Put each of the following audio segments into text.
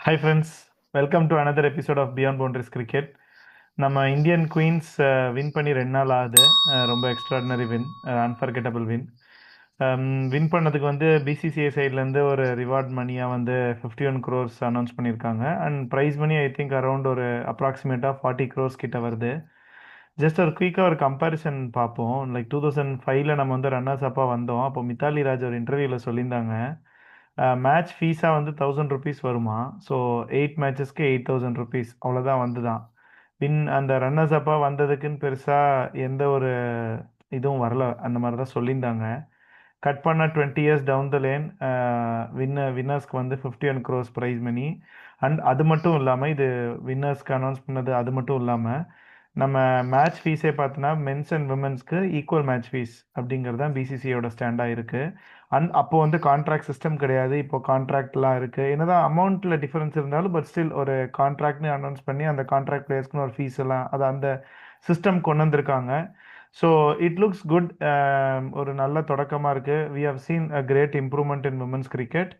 Hi friends, welcome to another episode of beyond boundaries cricket. நம்ம Indian queens win பண்ணி 2 நாள் ஆகுது. ரொம்ப extraordinary win, unforgettable win. Win பண்ணதுக்கு வந்து பிசிசிஐ சைட்லேருந்து ஒரு ரிவார்ட் மணியாக வந்து 51 crores அனௌன்ஸ் பண்ணியிருக்காங்க. And prize money I think around ஒரு அப்ராக்சிமேட்டாக 40 crores கிட்ட வருது. ஜஸ்ட் ஒரு குயிக்காக ஒரு கம்பேரிசன் பார்ப்போம். லைக் 2005 நம்ம வந்து ரன்னர்ஸ் அப்பாக வந்தோம். அப்போ மித்தாலி ராஜ் ஒரு இன்டர்வியூவில் சொல்லியிருந்தாங்க, மேட்ச் ஃபீஸாக வந்து 1000 rupees வருமா. ஸோ 8 மேட்சஸ்க்கு 8000 rupees அவ்வளோதான் வந்துதான். அந்த ரன்னர்ஸ் அப்பாக வந்ததுக்குன்னு பெருசாக எந்த ஒரு இதுவும் வரல, அந்த மாதிரி தான் சொல்லியிருந்தாங்க. கட் பண்ண 20 years டவுன் த லேன் வின்னர்ஸ்க்கு வந்து 51 crores ப்ரைஸ் மணி. அண்ட் அது மட்டும் இல்லாமல், இது வின்னர்ஸ்க்கு அனௌன்ஸ் பண்ணது அது மட்டும் இல்லாமல், நம்ம மேட்ச் ஃபீஸே பார்த்தோன்னா மென்ஸ் அண்ட் விமென்ஸ்க்கு ஈக்குவல் மேட்ச் ஃபீஸ் அப்படிங்கிறது தான் பிசிசியோட ஸ்டாண்டாக இருக்குது. அப்போ வந்து கான்ட்ராக்ட் சிஸ்டம் கிடையாது, இப்போ கான்ட்ராக்ட்லாம் இருக்குது. என்னதான் அமௌண்ட்டில் டிஃபரன்ஸ் இருந்தாலும் பட் ஸ்டில் ஒரு கான்ட்ராக்ட்னு அனௌன்ஸ் பண்ணி அந்த கான்ட்ராக்ட் பிளேயர்ஸ்க்குன்னு ஒரு ஃபீஸ் எல்லாம் அது அந்த சிஸ்டம் கொண்டு வந்திருக்காங்க. So it looks good. ஒரு நல்ல தொடக்கமாக இருக்குது. We have seen a great improvement in women's cricket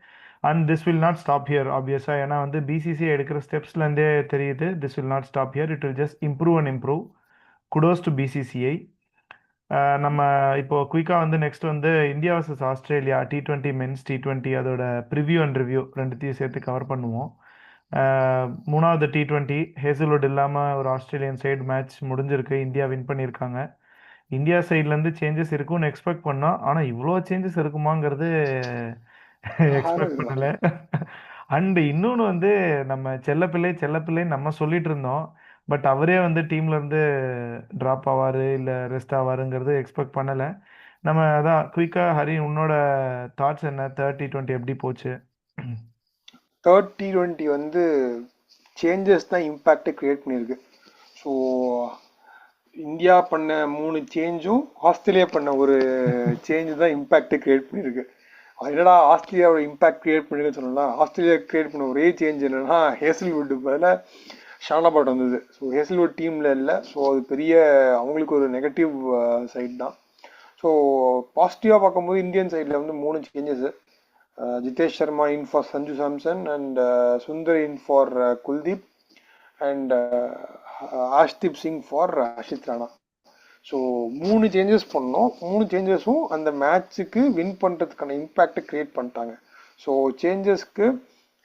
and this will not stop here ஆப்வியஸாக. ஏன்னா வந்து பிசிசிஐ எடுக்கிற ஸ்டெப்ஸ்லேருந்தே தெரியுது, this will not stop here, it will just improve and improve. Kudos to BCCI. நம்ம இப்போ குயிக்காக வந்து நெக்ஸ்ட் வந்து India vs Australia T20 men's T20 அதோட ப்ரிவ்யூ அண்ட் ரிவ்யூ ரெண்டுத்தையும் சேர்த்து கவர் பண்ணுவோம். மூணாவது T20 ஹேசல்வுட் இல்லாமல் ஒரு ஆஸ்திரேலியன் சைடு மேட்ச் முடிஞ்சிருக்கு, இந்தியா வின் பண்ணியிருக்காங்க. இந்தியா சைட்லேருந்து சேஞ்சஸ் இருக்கும்னு எக்ஸ்பெக்ட் பண்ணோம், ஆனால் இவ்வளோ சேஞ்சஸ் இருக்குமாங்கிறது யாரும் எக்ஸ்பெக்ட் இல்லை. பண்ணல. அண்ட் இன்னொன்று வந்து, நம்ம செல்லப்பிள்ளை செல்லப்பிள்ளை நம்ம சொல்லிட்டு இருந்தோம், பட் அவரே வந்து டீம்ல இருந்து ட்ராப் ஆவார் இல்லை ரெஸ்ட் ஆவாருங்கிறது எக்ஸ்பெக்ட் பண்ணலை. நம்ம அதான் குயிக்காக ஹரி, உன்னோட தாட்ஸ் என்ன? தேர்ட் T20 எப்படி போச்சு? தேர்ட் T20 வந்து சேஞ்சஸ் தான் இம்பேக்டை கிரியேட் பண்ணியிருக்கு. ஸோ இந்தியா பண்ண 3 சேஞ்சும் ஆஸ்திரேலியா பண்ண ஒரு சேஞ்சு தான் இம்பேக்டை கிரியேட் பண்ணியிருக்கு. என்னடா ஆஸ்திரேலியாவோட இம்பேக்ட் கிரியேட் பண்ணிருக்குன்னு சொல்லலாம். ஆஸ்திரேலியா கிரியேட் பண்ண ஒரே சேஞ்ச் என்னன்னா ஹேசல்வுட் பதில் ஷானாபாட் வந்தது. ஸோ ஹேசல்வுட் டீமில் இல்லை. ஸோ அது பெரிய அவங்களுக்கு ஒரு நெகட்டிவ் சைட் தான். ஸோ பாசிட்டிவாக பார்க்கும்போது இந்தியன் சைடில் வந்து 3 changes. Jitesh Sharma in for Sanju Samson and Sundar in for Kuldeep and Ashdeep Singh for Ashit Rana. So 3 changes பண்ணோம். 3 சேஞ்சஸும் அந்த மேட்ச்சுக்கு வின் பண்ணுறதுக்கான இம்பேக்டை க்ரியேட் பண்ணிட்டாங்க. ஸோ சேஞ்சஸ்க்கு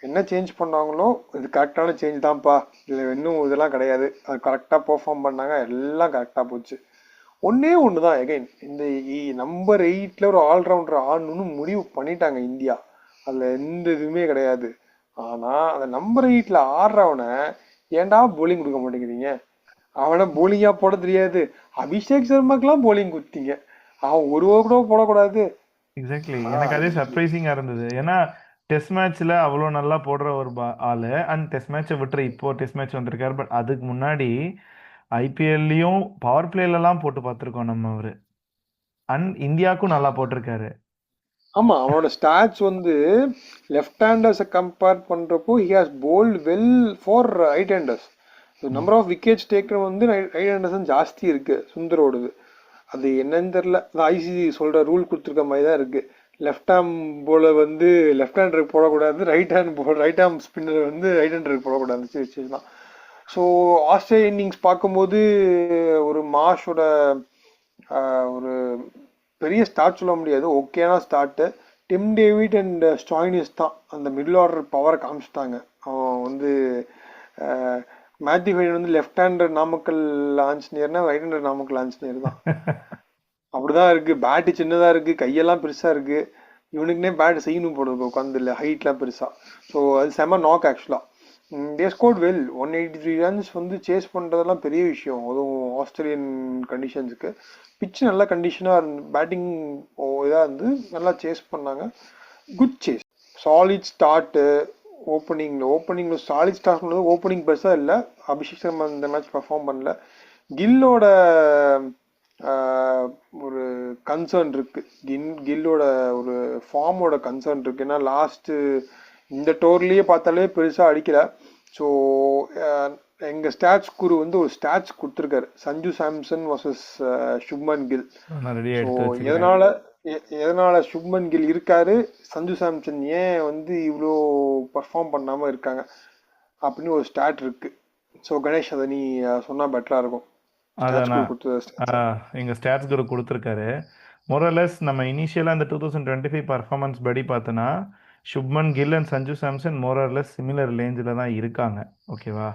என்ன சேஞ்ச் பண்ணாங்களோ இது கரெக்டான சேஞ்ச் தான்ப்பா, இதில் இன்னும் இதெல்லாம் கிடையாது, அது கரெக்டாக பெர்ஃபார்ம் பண்ணாங்க, எல்லாம் கரெக்டாக போச்சு. ஒன்று தான் எகைன், இந்த நம்பர் 8 ஒரு ஆல்ரவுண்டர் ஆடணும்னு முடிவு பண்ணிட்டாங்க இந்தியா, அதில் எந்த இதுவுமே கிடையாது. ஆனால் அந்த நம்பர் 8 ஆடுறவனை ஏன்டா போலிங் கொடுக்க மாட்டேங்கிறீங்க? அவனை போலிங்காக போட தெரியாது. அபிஷேக் சர்மாக்கெல்லாம் போலிங் கொடுத்தீங்க, அவன் ஒரு ஓவர் கூட போடக்கூடாது. எக்ஸாக்ட்லி, எனக்கு அதே சர்ப்ரைசிங்காக இருந்தது. ஏன்னா டெஸ்ட் மேட்ச்சில் அவ்வளோ நல்லா போடுற ஒரு ஆள், அண்ட் டெஸ்ட் மேட்ச்சை விட்டுரு, இப்போ டெஸ்ட் மேட்ச் வந்திருக்காரு. பட் அதுக்கு முன்னாடி ஐபிஎல்லையும் பவர் பிளேலலாம் போட்டு பார்த்துருக்கோம் நம்ம. அவர் அண்ட் இந்தியாவுக்கும் நல்லா போட்டிருக்காரு. ஆமா, அவனோட ஸ்டாட்ஸ் வந்து லெஃப்ட் ஹேண்டர்ஸை கம்பேர் பண்றப்போ he has bowled well for right handers. Number of wickets taker வந்து ரைட் ஹேண்டர்ஸ் ஜாஸ்தி இருக்கு சுந்தரோடது. அது என்னன்னு தெரியல, ஐசிசி சொல்ற ரூல் கொடுத்துருக்க மாதிரி தான் இருக்கு. லெஃப்ட் ஆர்ம் போலர் வந்து லெஃப்ட் ஹேண்டருக்கு போடக்கூடாது, ரைட் ஆர்ம் ஸ்பின்னர் வந்து ரைட் ஹேண்டருக்கு போடக்கூடாது வச்சுதான். ஸோ ஆஸ்திரேலியா இன்னிங்ஸ் பார்க்கும்போது ஒரு மாஷோட ஒரு பெரிய ஸ்டார்ட் சொல்ல முடியாது, ஓகேனா start. Tim David and Stoinis தான் அந்த மிடில் ஆர்டர் பவரை காமிச்சிட்டாங்க. அவன் வந்து மேத்யூ ஹெய்டன் வந்து லெஃப்ட் ஹேண்டர் நாமக்கல் ஆஞ்சநேயர்னா ரைட் ஹேண்டர் நாமக்கல் ஆஞ்சநேயர் தான். அப்படிதான் இருக்கு. பேட்டு சின்னதா இருக்கு, கையெல்லாம் பெருசா இருக்கு. இவனுக்குனே பேட் செய்யணும் போடுறது உட்காந்து, இல்லை ஹைட்லாம் பெருசா. ஸோ அது செம நாக் ஆக்சுவலா. தே ஸ்கோர்ட் வெல். 183 ரன்ஸ் வந்து சேஸ் பண்ணுறதெல்லாம் பெரிய விஷயம், அதுவும் ஆஸ்திரேலியன் கண்டிஷன்ஸுக்கு. பிச் நல்ல கண்டிஷனாக இருந்து பேட்டிங் இதாக இருந்து நல்லா சேஸ் பண்ணாங்க. Good chase, solid start. ஓப்பனிங்கில் சாலிட் ஸ்டார்ட் பண்ணது. ஓப்பனிங் பெருசாக இல்லை, அபிஷேக் சர்மா இந்த மேட்ச் பர்ஃபார்ம் பண்ணல. கில்லோட ஒரு கன்சர்ன் இருக்கு, கில்லோட ஒரு ஃபார்மோட கன்சர்ன் இருக்கு. ஏன்னா லாஸ்ட்டு இந்த டோர்லேயே பார்த்தாலே பெருசாக அடிக்கல. ஸோ எங்கள் ஸ்டாட்ஸ் குரு வந்து ஒரு ஸ்டாட்ஸ் கொடுத்துருக்காரு, சஞ்சு சாம்சன் வர்சஸ் சுப்மன் கில். ஸோ எதனால சுப்மன் கில் இருக்காரு, சஞ்சு சாம்சன் ஏன் வந்து இவ்வளோ பர்ஃபார்ம் பண்ணாமல் இருக்காங்க. அப்படின்னு ஒரு ஸ்டாட் இருக்கு. ஸோ கணேஷ் அதை நீ சொன்னா பெட்டரா இருக்கும். அதான் ஸ்டாட்ஸ் நான் கொடுத்த ஸ்டாட்ஸை. எங்கள் ஸ்டாட்ஸ் குரு கொடுத்துருக்காரு. மொரலஸ் நம்ம இனிஷியலாக இந்த 2025 பர்ஃபார்மன்ஸ் படி பார்த்தோன்னா Shubman Gill and Sanju Samson more or less similar ரேஞ்சில் தான் இருக்காங்க. ஓகேவா?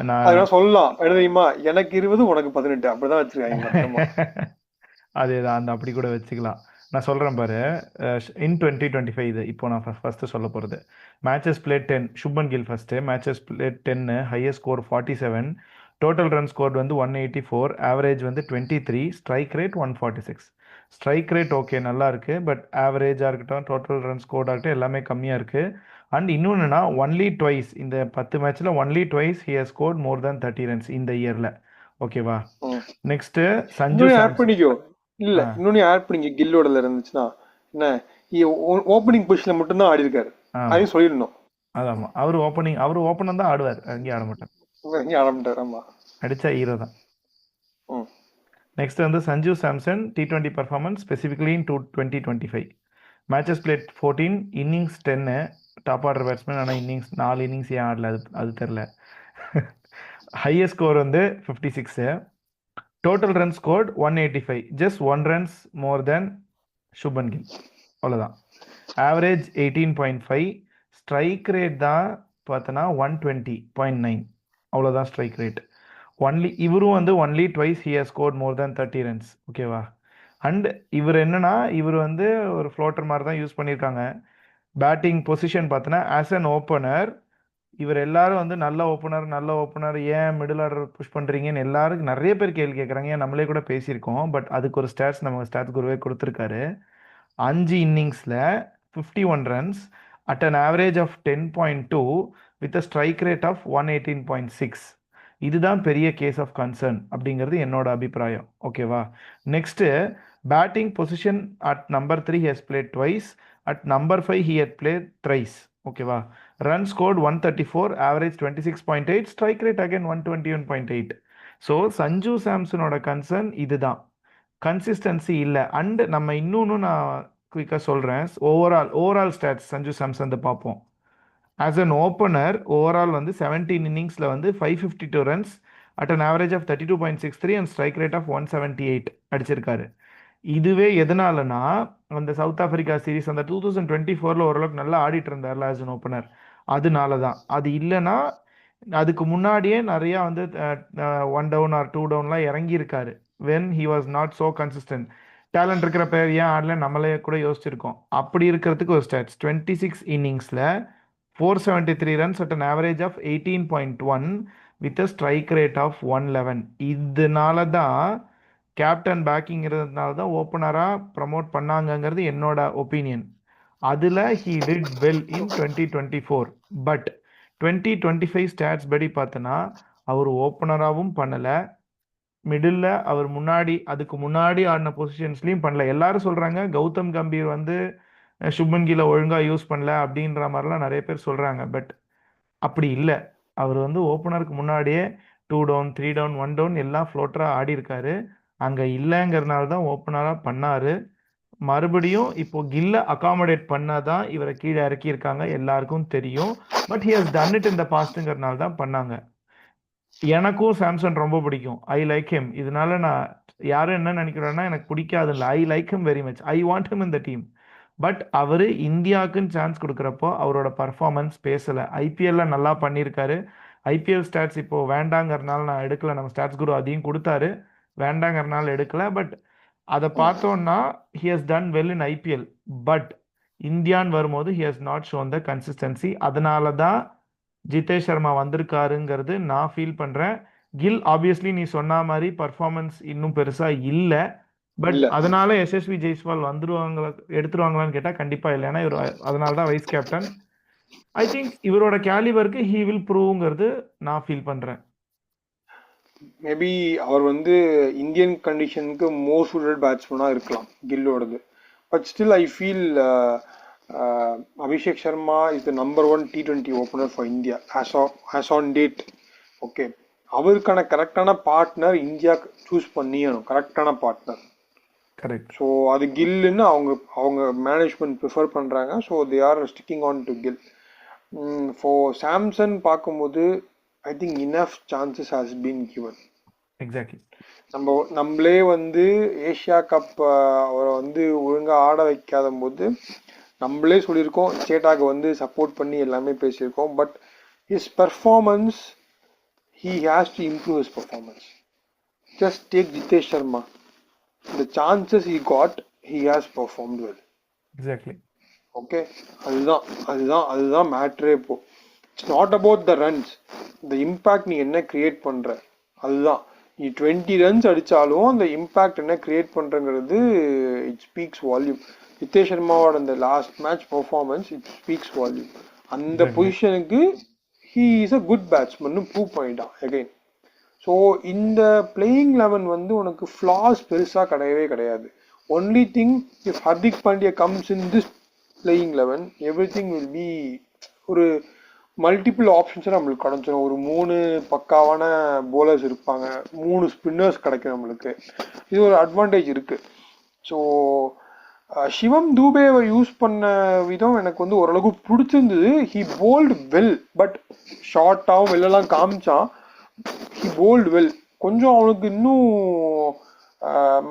நான் அதெல்லாம் சொல்லலாம். என்ன தெரியுமா, எனக்கு 20 உனக்கு 18 அப்படிதான் வச்சிருக்காங்க மொத்தமா. அதேதான், அந்த அப்படி கூட வச்சுக்கலாம். நான் சொல்கிறேன் பாரு. இன் 2025 இது இப்போ நான் ஃபஸ்ட்டு சொல்ல போகிறது. Matches played 10 Shubman Gill first. Matches played 10 highest score 47, total run score வந்து 184, ஆவரேஜ் வந்து 23, strike rate 146. Strike rate okay நல்லா இருக்கு, பட் ஆவரேஜாக இருக்கட்டும் டோட்டல் ரன் ஸ்கோர்டாக இருக்கட்டும் எல்லாமே கம்மியாக இருக்குது. அண்ட் இன்னொன்றுனா ஒன்லி ட்வைஸ் இந்த 10 மேட்ச்சில் only twice he has scored more than 30 runs இந்த இயரில். ஓகேவா? நெக்ஸ்ட்டு சஞ்சு இன்னொன்னு ஆட் சாம்சன். பண்ணிக்கோ. இல்ல இன்னொன்னு ஆட் பண்ணிக்க, கில்லோடல இருந்துச்சுன்னா என்ன, ஓப்பனிங் பொசிஷன்ல மட்டும்தான் ஆடி இருக்காரு, அதையும் சொல்லிடணும். அதாம்மா, அவர் ஓப்பனர் தான் ஆடுவார், அங்கேயும் ஆட மாட்டார். இங்கே ஆட மாட்டார். ஆமா, அடிச்சா ஹீரோ தான். நெக்ஸ்ட் வந்து Sanju Samson T20 performance specifically in 2025. Matches played 14, innings 10, top order batsman. ஆனால் இன்னிங்ஸ் 4 இன்னிங்ஸ் ஏன் ஆடல அது தெரில. ஹையஸ்ட் ஸ்கோர் வந்து 56, total run scored 185, just 1 runs more than Shubman Gill, அவ்வளோதான். ஆவரேஜ் 18.5, ஸ்ட்ரைக் ரேட் தான் பார்த்தோன்னா 120.9, அவ்வளோதான் ஸ்ட்ரைக் ரேட். இவரும் வந்து only twice he has scored more than 30 runs. ஓகேவா? அண்ட் இவர் என்னன்னா இவர் வந்து ஒரு ஃப்ளோட்டர் மாதிரி தான் யூஸ் பண்ணியிருக்காங்க. பேட்டிங் பொசிஷன் பார்த்தோன்னா ஆஸ் அன் ஓப்பனர் இவர் எல்லாரும் வந்து நல்ல ஓப்பனர் ஏன் மிடில் ஆர்டர் புஷ் பண்ணுறீங்கன்னு எல்லாருக்கும் நிறைய பேர் கேள்வி கேட்குறாங்க. ஏன் நம்மளே கூட பேசியிருக்கோம். பட் அதுக்கு ஒரு ஸ்டாட்ஸ் நம்ம ஸ்டாட்ஸ் குருவே கொடுத்துருக்காரு. 5 இன்னிங்ஸில் 51 runs at an average of 10.2 with a strike rate of 118.6. இதுதான் பெரிய கேஸ் ஆஃப் கன்சர்ன் அப்படிங்கிறது என்னோட அபிப்பிராயம். ஓகேவா? Next batting position at number 3 he has played twice, at number 5 he had played thrice. ஓகேவா? Run scored 134, average 26.8, strike rate again 121.8. So Sanju சாம்சனோட concern இதுதான், consistency இல்லை. அண்ட் நம்ம இன்னொன்று நான் குயிக்காக சொல்கிறேன். ஓவரால் ஸ்டாட்ஸ் சஞ்சு சாம்சன் பார்ப்போம். ஆஸ் அன் ஓப்பனர் ஓவரால் வந்து 17 இன்னிங்ஸில் வந்து 552 runs at an average of 32.63 and strike rate of 178 அடிச்சிருக்காரு. இதுவே எதனாலனா அந்த சவுத் ஆப்பிரிக்கா சீரீஸ் அந்த 2024 ஓரளவுக்கு நல்லா ஆடிட்டு இருந்தார்ல ஆஸ் அன் ஓப்பனர், அதனால தான். அது இல்லைன்னா அதுக்கு முன்னாடியே நிறையா வந்து 1 down ஆர் 2 downலாம் இறங்கியிருக்காரு. When he was not so consistent. Talent இருக்கிற பேர் ஏன் ஆடல நம்மளே கூட யோசிச்சிருக்கோம். அப்படி இருக்கிறதுக்கு ஒரு ஸ்டாட்ஸ் 26 இன்னிங்ஸில் 473 runs at an average of 18.1 with a strike rate of 111. இதனால தான் கேப்டன் பேக்கிங் இருந்ததுனால தான் ஓப்பனராக ப்ரமோட் பண்ணாங்கங்கிறது என்னோட ஒப்பீனியன். அதில் he did well in 2024. But 2025 stats படி பார்த்தோன்னா அவர் ஓப்பனராகவும் பண்ணலை, மிடில் அவர் அதுக்கு முன்னாடி ஆடின பொசிஷன்ஸ்லையும் பண்ணல. எல்லாரும் சொல்கிறாங்க கௌதம் கம்பீர் வந்து சுப்மன் கில்லை ஒழுங்காக யூஸ் பண்ணல அப்படின்ற மாதிரிலாம் நிறைய பேர் சொல்கிறாங்க. பட் அப்படி இல்லை. அவர் வந்து ஓப்பனருக்கு முன்னாடியே 2 down 3 down 1 down எல்லாம் ஃப்ளோட்டராக ஆடி இருக்காரு. அங்கே இல்லைங்கிறதுனால தான் ஓப்பனராக பண்ணார். மறுபடியும் இப்போ கில்லை அகாமடேட் பண்ணாதான் இவரை கீழே இறக்கியிருக்காங்க, எல்லாருக்கும் தெரியும். But he has done it இந்த பாஸ்ட்டுங்கிறதுனால தான் பண்ணாங்க. எனக்கும் சாம்சன் ரொம்ப பிடிக்கும், ஐ லைக் ஹிம். இதனால நான் யாரும் என்ன நினைக்கிறேன்னா எனக்கு பிடிக்காதுல்ல, I like him very much, I want him in the team. But அவர் இந்தியாவுக்குன்னு சான்ஸ் கொடுக்குறப்போ அவரோட பர்ஃபார்மன்ஸ் பேசலை. ஐபிஎல்ல நல்லா பண்ணியிருக்காரு. ஐபிஎல் ஸ்டாட்ஸ் இப்போ வேண்டாங்கிறதுனால நான் எடுக்கல, நம்ம ஸ்டாட்ஸ் குரு அதையும் கொடுத்தாரு, வேண்டாங்கிறதுனால எடுக்கல. பட் அதை பார்த்தோன்னா he has done well in IPL. But இந்தியான்னு வரும்போது he has not shown the consistency. அதனால தான் ஜிதேஷ் சர்மா வந்திருக்காருங்கிறது நான் ஃபீல் பண்ணுறேன். கில் ஆப்வியஸ்லி நீ சொன்ன மாதிரி பர்ஃபார்மன்ஸ் இன்னும் பெருசாக இல்லை. பட் அதனால எஸ்எஸ்வி ஜெய்ஸ்வால் எடுத்துருவாங்களான்னு கேட்டால் கண்டிப்பாக இல்லை. ஏன்னா இவர் அதனால தான் வைஸ் கேப்டன். ஐ திங்க் இவரோட கேலிபருக்கு ஹீ வில் ப்ரூவ்ங்கிறது நான் ஃபீல் பண்ணுறேன். மேபி அவர் வந்து இந்தியன் கண்டிஷனுக்கு மோர் சூட்டட் பேட்ஸ்மேனாக இருக்கலாம் கில்லோடது. But still I feel Abhishek Sharma is the number 1 T20 opener for India as on date. Okay, அவருக்கான கரெக்டான பார்ட்னர் இந்தியா சூஸ் பண்ணியணும், கரெக்டான பார்ட்னர். கரெக்ட். ஸோ அது கில்லுன்னு அவங்க மேனேஜ்மெண்ட் ப்ரிஃபர் பண்ணுறாங்க. So they are sticking on to Gill. For Samson பார்க்கும்போது I think enough chances has been given. Exactly. நம்மளே வந்து ஏஷியா கப் அவரை வந்து ஒழுங்கா ஆட வைக்காத போது நம்மளே சொல்லியிருக்கோம், சேட்டாக்கு வந்து சப்போர்ட் பண்ணி எல்லாமே பேசியிருக்கோம். But his performance, he has to improve his performance. Just take Jitesh Sharma. The chances he got, he has performed well. Exactly. Okay, அதுதான் அதுதான் அதுதான் மேட்ரே. இப்போ it's not about the runs, இந்த இம்பேக்ட் நீ என்ன கிரியேட் பண்ற, அதுதான். நீ 20 ரன்ஸ் அடிச்சாலும் அந்த இம்பேக்ட் என்ன கிரியேட் பண்றங்கிறது இட் ஸ்பீக்ஸ் வால்யூம். நிதேஷ் சர்மாவோட அந்த last match performance it speaks volume. அந்த பொசிஷனுக்கு he is a good batsman prove பண்ணிட்டான் அகைன். ஸோ இந்த பிளேயிங் 11 வந்து உனக்கு ஃப்ளாஸ் பெருசாக கிடையவே கிடையாது. Only thing, if Hardik Pandya comes in this playing 11 everything will be ஒரு மல்டிபிள் ஆப்ஷன்ஸை நம்மளுக்கு கிடைச்சிடும். ஒரு 3 பக்காவான போலர்ஸ் இருப்பாங்க, 3 ஸ்பின்னர்ஸ் கிடைக்கும் நம்மளுக்கு. இது ஒரு அட்வான்டேஜ் இருக்கு. ஸோ சிவம் தூபேவை யூஸ் பண்ண விதம் எனக்கு வந்து ஓரளவுக்கு பிடிச்சிருந்தது. ஹி போல்டு வெல், பட் ஷார்ட்டாகவும் வெளிலலாம் காமிச்சான். He bowled well. கொஞ்சம் அவனுக்கு இன்னும்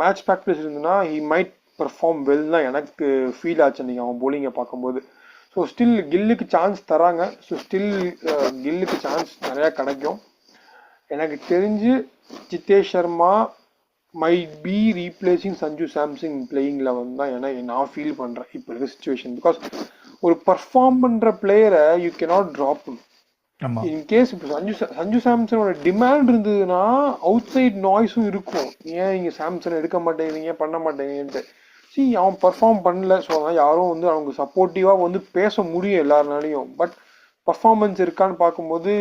மேட்ச் ப்ராக்டிஸ் இருந்ததுன்னா ஹி மைட் பெர்ஃபார்ம் வெல் தான் எனக்கு ஃபீல் ஆச்சு அன்றைக்கி அவன் போலிங்கை பார்க்கும்போது. ஸோ ஸ்டில் கில்லுக்கு சான்ஸ் தராங்க. ஸோ ஸ்டில் கில்லுக்கு சான்ஸ் நிறையா கிடைக்கும். எனக்கு தெரிஞ்சு Jitesh Sharma might be replacing Sanju Samson playing 11 தான் என நான் ஃபீல் பண்ணுறேன் இப்போ இருக்க சுச்சுவேஷன். பிகாஸ் ஒரு பர்ஃபார்ம் பண்ணுற பிளேயரை யூ கேனாட் ட்ராப். இன்கேஸ் இப்போ சஞ்சு சாம்சனோட டிமாண்ட் இருந்ததுன்னா அவுட் சைட் நாய்ஸும் இருக்கும், ஏன் இங்கே சாம்சன் எடுக்க மாட்டேங்கிறீங்க பண்ண மாட்டேங்கன்ட்டு. அவன் பர்ஃபார்ம் பண்ணல. ஸோ அதனால் யாரும் வந்து அவங்க சப்போர்ட்டிவாக வந்து பேச முடியும் எல்லாருனாலையும். பட் பர்ஃபார்மன்ஸ் இருக்கான்னு பார்க்கும்போது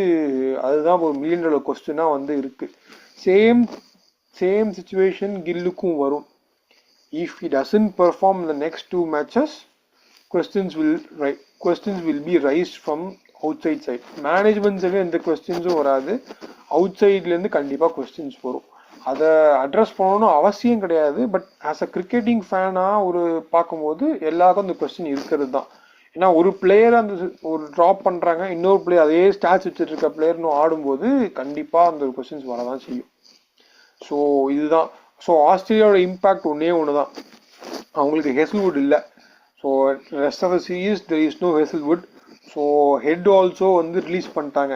அதுதான் ஒரு $1 million கொஸ்டினாக வந்து இருக்கு. சேம் சுச்சுவேஷன் கில்லுக்கும் வரும். If he doesn't perform the next 2 matches, questions will be raised from outside side. Management side எந்த கொஸ்டின்ஸும் வராது, அவுட் சைட்லேருந்து கண்டிப்பாக கொஸ்டின்ஸ் வரும். அதை அட்ரஸ் பண்ணணும்னு அவசியம் கிடையாது. பட் ஆஸ் அ கிரிக்கெட்டிங் ஃபேனாக ஒரு பார்க்கும்போது எல்லாருக்கும் அந்த கொஸ்டின் இருக்கிறது தான். ஏன்னா ஒரு பிளேயர் அந்த ஒரு ட்ராப் பண்ணுறாங்க, இன்னொரு பிளேயர் அதே ஸ்டாட்ச் வச்சுட்டு இருக்க பிளேயர்னு ஆடும்போது கண்டிப்பாக அந்த கொஸ்டின்ஸ் வரதான் செய்யும். ஸோ இதுதான். ஸோ ஆஸ்திரேலியாவோட இம்பேக்ட் ஒன்று தான், அவங்களுக்கு ஹெசல்வுட் இல்லை. So rest of the series there is no Hazlewood. So head also வந்து ரிலீஸ் பண்ணிட்டாங்க.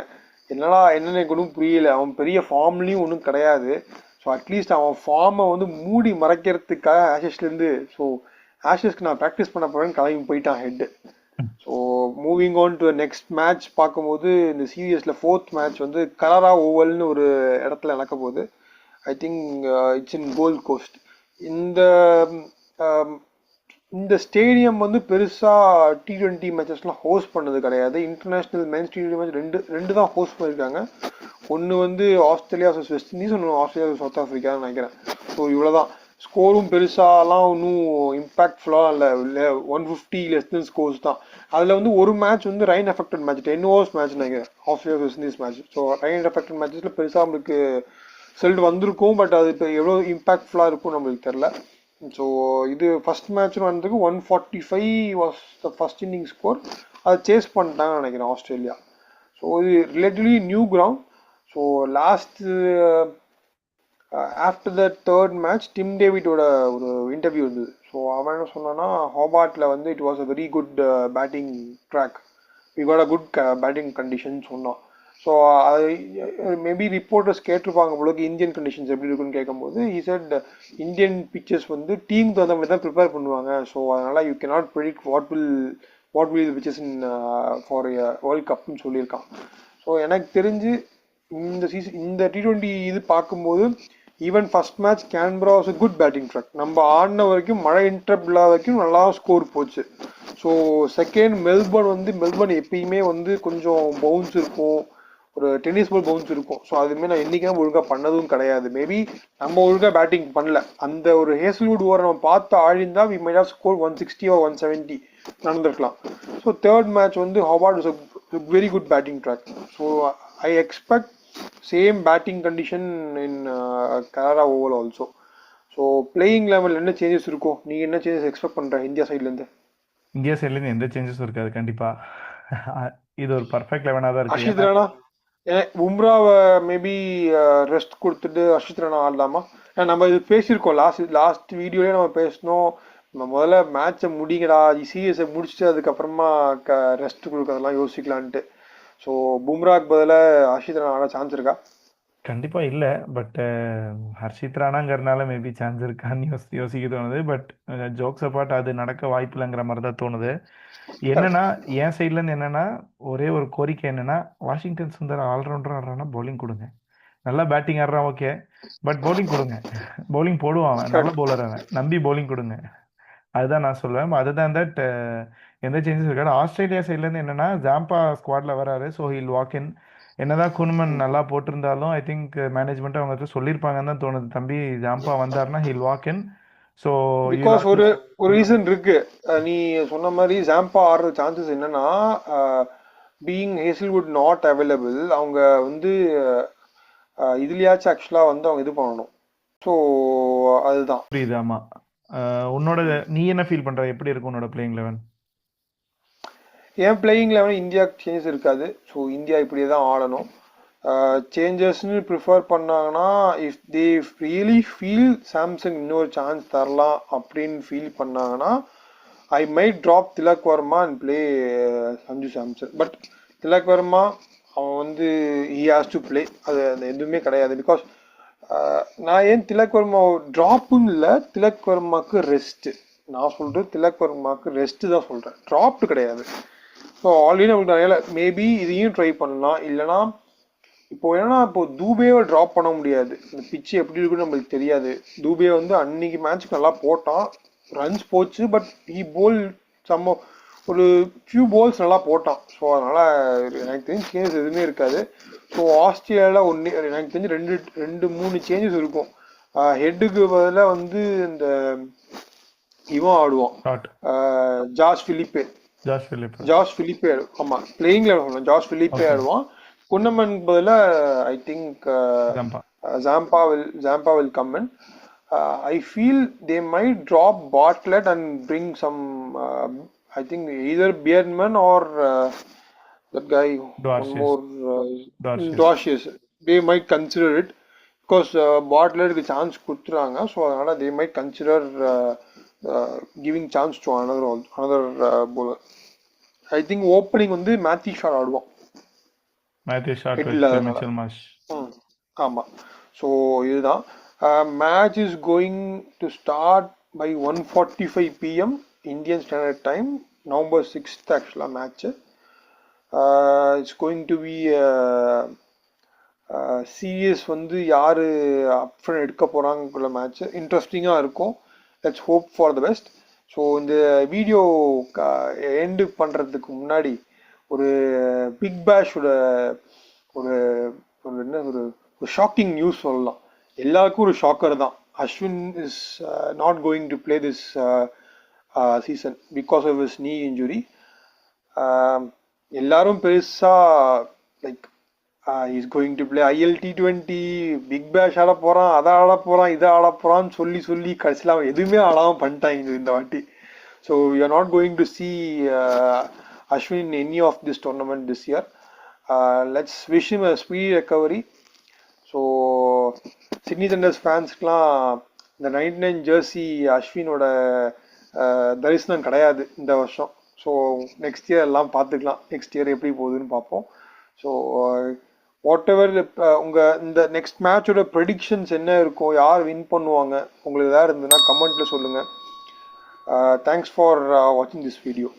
என்னென்ன எனக்கு ஒன்றும் புரியல. அவன் பெரிய ஃபார்ம்லேயும் ஒன்றும் கிடையாது. ஸோ அட்லீஸ்ட் அவன் ஃபார்மை வந்து மூடி மறைக்கிறதுக்காக ஆஷஸ்லேருந்து, ஸோ ஆஷஸ்க்கு நான் ப்ராக்டிஸ் பண்ண போகிறேன்னு கிளம்பி போயிட்டான் head. So moving on to next match பார்க்கும்போது இந்த சீரியஸில் 4th மேட்ச் வந்து கலரா ஓவல்னு ஒரு இடத்துல நடக்க போகுது. I think it's in Gold Coast. இந்த ஸ்டேடியம் வந்து பெருசாக T20 மேட்சஸ்லாம் ஹோஸ்ட் பண்ணது கிடையாது. இன்டர்நேஷ்னல் மென்ஸ் T20 மேட்ச் ரெண்டு தான் ஹோஸ்ட் பண்ணியிருக்காங்க. ஒன்று வந்து ஆஸ்திரேலியா வர்சஸ் வெஸ்ட் இண்டீஸ், ஒன்று ஆஸ்திரேலியா சவுத் ஆஃப்ரிக்கான்னு நினைக்கிறேன். ஸோ இவ்வளோதான். ஸ்கோரும் பெருசாலாம் ஒன்றும் இம்பாக்ட்ஃபுல்லாக இல்லை, 150 லெஸ் தென் ஸ்கோர்ஸ் தான். அதில் வந்து ஒரு மேட்ச் வந்து rain affected match, 10 overs match நினைக்கிறேன், Australia West Indies match. So rain affected மேட்சஸில் பெருசாக நம்மளுக்கு ரிசல்ட் வந்திருக்கும். பட் அது இப்போ எவ்வளோ இம்பாக்ட்ஃபுல்லாக இருக்கும் நம்மளுக்கு தெரில. ஸோ இது ஃபர்ஸ்ட் மேட்ச்னு வந்ததுக்கு 145 was the first inning score. அதை சேஸ் பண்ணிட்டாங்கன்னு நினைக்கிறேன் ஆஸ்திரேலியா. ஸோ இது relatively new ground. So last after the 3rd match Tim டேவிட்டோட ஒரு இன்டர்வியூ இருந்தது. ஸோ அவன் என்ன சொன்னான்னா, ஹாபார்ட்டில் வந்து it was a very good batting track, we got a good batting condition சொன்னான். ஸோ அது மேபி ரிப்போர்ட்டர்ஸ் கேட்டிருப்பாங்க போலக்கு இந்தியன் கண்டிஷன்ஸ் எப்படி இருக்குன்னு கேட்கும்போது he said இந்தியன் பிச்சர்ஸ் வந்து டீமுக்கு தகுந்த மாதிரி தான் ப்ரிப்பேர் பண்ணுவாங்க. ஸோ அதனால் you cannot predict what will pitches in for world கப்னு சொல்லியிருக்கான். ஸோ எனக்கு தெரிஞ்சு இந்த T20 இது பார்க்கும்போது even first match Canberra was good batting track. நம்ம ஆடின வரைக்கும் மழை இன்டரப்ட் இல்லாத வரைக்கும் நல்லா ஸ்கோர் போச்சு. ஸோ செகண்ட் மெல்பர்ன் எப்பயுமே வந்து கொஞ்சம் பவுன்ஸ் இருக்கும், ஒரு டென்னிஸ் பால் பவுன்ஸ் இருக்கும். ஸோ அதுமாரி நான் என்றைக்குமே ஒழுங்காக பண்ணதும் கிடையாது. மேபி நம்ம ஒழுங்காக பேட்டிங் பண்ணல. அந்த ஒரு ஹேசல்வுட் ஓவரை நம்ம பார்த்து ஆழிந்தா we might have score 160 or 170 நடந்திருக்கலாம். ஸோ 3rd மேட்ச் வந்து Hobart was a very good batting track. So I expect same batting condition in Carrara oval also. So playing eleven என்ன சேஞ்சஸ் இருக்கும், நீங்கள் என்ன சேஞ்சஸ் எக்ஸ்பெக்ட் பண்ணுற India சைட்லேருந்து? India சைட்லேருந்து எந்த சேஞ்சஸும் இருக்காது கண்டிப்பாக. இது ஒரு பர்ஃபெக்ட் 11 தான் இருக்கு. ஹர்ஷித் ராணா பும்ராவை மேபி ரெஸ்ட் கொடுத்துட்டு ஹர்ஷித் ராணா ஆடலாமா? நம்ம இது பேசியிருக்கோம் லாஸ்ட் வீடியோலயே நம்ம பேசணும். நம்ம முதல்ல மேட்சை முடிங்கடா, சீரியஸை முடிச்சுட்டு அதுக்கப்புறமா ரெஸ்ட் கொடுக்கறதெல்லாம் யோசிக்கலான்ட்டு. ஸோ பும்ராக்கு பதிலாக ஹர்ஷித் ராணா ஆட சான்ஸ் இருக்கா? கண்டிப்பா இல்ல. பட் ஹர்ஷித் ராணாங்கிறதுனால மேபி சான்ஸ் இருக்கான்னு யோசிக்க தோணுது. பட் ஜோக்ஸ் அப்பார்ட் அது நடக்க வாய்ப்பு இல்லைங்கிற மாதிரி தான் தோணுது. என்னன்னா என் சைட்ல இருந்து என்னன்னா ஒரே ஒரு கோரிக்கை என்னன்னா, வாஷிங்டன் சுந்தர் ஆல்ரவுண்டர் ஆடுறான்னா பவுலிங் கொடுங்க. நல்லா பேட்டிங் ஆடுறான் ஓகே, பட் பவுலிங் கொடுங்க. பவுலிங் போடுவான் அவன், நல்ல பவுலர் அவன், நம்பி பவுலிங் கொடுங்க. அதுதான் நான் சொல்லுவேன். அதுதான் தட் எந்த சேஞ்சஸ் இருக்காது. ஆஸ்திரேலியா சைட்லேருந்து என்னன்னா ஜாம்பா ஸ்குவாட்ல வராரு, ஸோ ஹில் வாக் இன். என்னதான் குன்மன் நல்லா போட்டிருந்தாலும் ஐ திங்க் மேனேஜ்மெண்ட் அவங்க சொல்லியிருப்பாங்கன்னு தான் தோணுது. தம்பி ஜாம்பா வந்தாருன்னா hill walk in. So because ஒரு ரீசன் இருக்கு. நீ சொன்ன மாதிரி ஜாம்பா ஆடுற சான்சஸ் என்னன்னா, பீயிங் ஹேசல்வுட் நாட் அவைலபிள், அவங்க வந்து இதுலயாச்சும் ஆக்சுவலா வந்து அவங்க இது பண்ணணும். ஸோ அதுதான் புரியுது. ஆமா, உன்னோட நீ என்ன ஃபீல் பண்ற, எப்படி இருக்கும் உன்னோட பிளேயிங் 11? ஏன் பிளேயிங் 11 இந்தியாவுக்கு சேஞ்சஸ் இருக்காது. ஸோ இந்தியா இப்படியே தான் ஆடணும். சேஞ்சஸ்ன்னு ப்ரிஃபர் பண்ணாங்கன்னா, if they really feel Samson இன்னொரு சான்ஸ் தரலாம் அப்படின்னு ஃபீல் பண்ணாங்கன்னா, I might drop Tilak Varma and play Sanju Samson. But Tilak Varma அவன் வந்து ஹி ஹாஸ் டு பிளே, அது எதுவுமே கிடையாது. பிகாஸ் நான் ஏன் திலக் வர்மா ட்ராப்புன்னு இல்லை, திலக் வர்மாக்கு ரெஸ்ட்டு நான் சொல்கிறேன். திலக் வர்மாக்கு ரெஸ்ட்டு தான் சொல்கிறேன், ட்ராப்டு கிடையாது. ஸோ ஆல்ரெடி நம்மளுக்கு நிறைய மேபி இதையும் ட்ரை பண்ணலாம். இல்லைனா இப்போ என்னன்னா, இப்போ தூபேவை ட்ராப் பண்ண முடியாது. இந்த பிச்சு எப்படி இருக்குன்னு நம்மளுக்கு தெரியாது. தூபே வந்து அன்னைக்கு மேட்ச்க்கு நல்லா போட்டான், ரன்ஸ் போச்சு, பட் ஹி போல் சம்ம ஒரு ஃபியூ பால்ஸ் நல்லா போட்டான். ஸோ அதனால் எனக்கு தெரிஞ்சு சேஞ்சஸ் எதுவுமே இருக்காது. ஸோ ஆஸ்திரேலியாவில் ஒன்று எனக்கு தெரிஞ்சு ரெண்டு மூணு சேஞ்சஸ் இருக்கும். ஹெட்டுக்கு பதிலாக வந்து இந்த இவன் ஆடுவான், ஜாஸ் பிலிப்பே. ஆமாம், பிளேயிங்கில் சொல்லலாம், ஜாஸ் பிலிப்பே ஆடுவான். குன்னமன் பதிலாக I think Zampa will come in. I feel they might drop Bartlett and bring some, I think either Beardman or that guy, one more, Dawshes. They might consider it because Bartlett க்கு chance கொடுத்துறாங்க. So அதனால they might consider giving chance to another bowler. I think opening வந்து Matthew Shah ஆடுவான். ஆமா. So இதுதான். Match is going to start by 1:45 p.m. Indian Standard Time, November 6th actually match. It's going to be series வந்து யாரு upfront எடுக்க போறாங்கக்குள்ள match இன்ட்ரெஸ்டிங்காக இருக்கும். Let's hope for the best. So இந்த வீடியோ எண்டு பண்ணுறதுக்கு முன்னாடி ஒரு பிக் பேஷோட ஒரு என்ன ஒரு ஷாக்கிங் நியூஸ் சொல்லலாம். எல்லாருக்கும் ஒரு ஷாக்கர் தான். Ashwin is not going to play this season because of his knee injury. எல்லாரும் பெருசா like is going to play IL T20, big bash ஆட போறான், அதை ஆட போறான், இதை ஆட போறான்னு சொல்லி கடைசியில் அவன் எதுவுமே ஆடாம பண்ணிட்டாங்க இந்த வாட்டி. So you are not going to see Ashwin in any of this tournament this year. Let's wish him a speedy recovery. So Sydney Thunders ஃபேன்ஸ்க்குலாம் இந்த 99 ஜெர்சி அஸ்வினோட தரிசனம் கிடையாது இந்த வருஷம். ஸோ நெக்ஸ்ட் இயர் எல்லாம் பார்த்துக்கலாம், நெக்ஸ்ட் இயர் எப்படி போகுதுன்னு பார்ப்போம். ஸோ வாட் எவர் உங்கள் இந்த நெக்ஸ்ட் மேட்சோட ப்ரெடிக்ஷன்ஸ் என்ன இருக்கும், யார் வின் பண்ணுவாங்க, உங்களுக்கு ஏதாவது இருந்ததுன்னா கமெண்ட்டில் சொல்லுங்கள். தேங்க்ஸ் ஃபார் வாட்சிங் திஸ் வீடியோ.